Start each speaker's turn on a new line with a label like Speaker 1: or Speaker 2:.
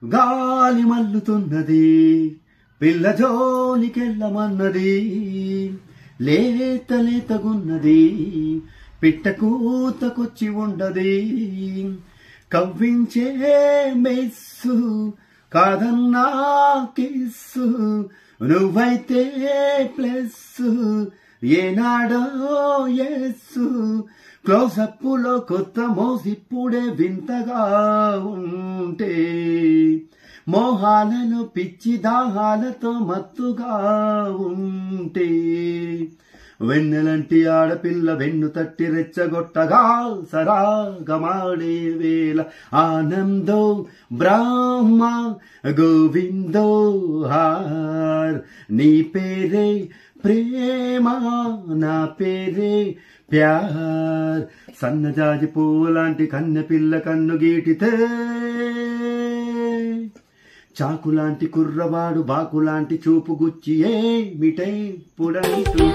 Speaker 1: గాలి మల్లుతున్నది పిల్ల జోలికెళ్ళమన్నది లేత లేతగున్నది పిట్ట కూతకొచ్చి ఉండది కవ్వించే మెస్సు కాదన్నా కిస్సు నువ్వైతే ప్లస్ ఏనాడో ఎస్సు క్లోజప్పులో కొత్త మోసిప్పుడే వింతగా ఉంటే మోహాలను పిచ్చి దాహాలతో మత్తుగా ఉంటే వెన్నెలంటి ఆడపిల్ల వెన్ను తట్టి రెచ్చగొట్టగా సరాగమాడే వేళ ఆనందో బ్రహ్మ గోవిందో హార్ నీ పేరే ప్రేమ నా పేరే ప్యార్ సన్నజాజి పువ్వులాంటి కన్నె పిల్ల కన్ను గీటితే చాకులాంటి కుర్రవాడు బాకులాంటి చూపు గుచ్చి ఏమిటై పుడంటూ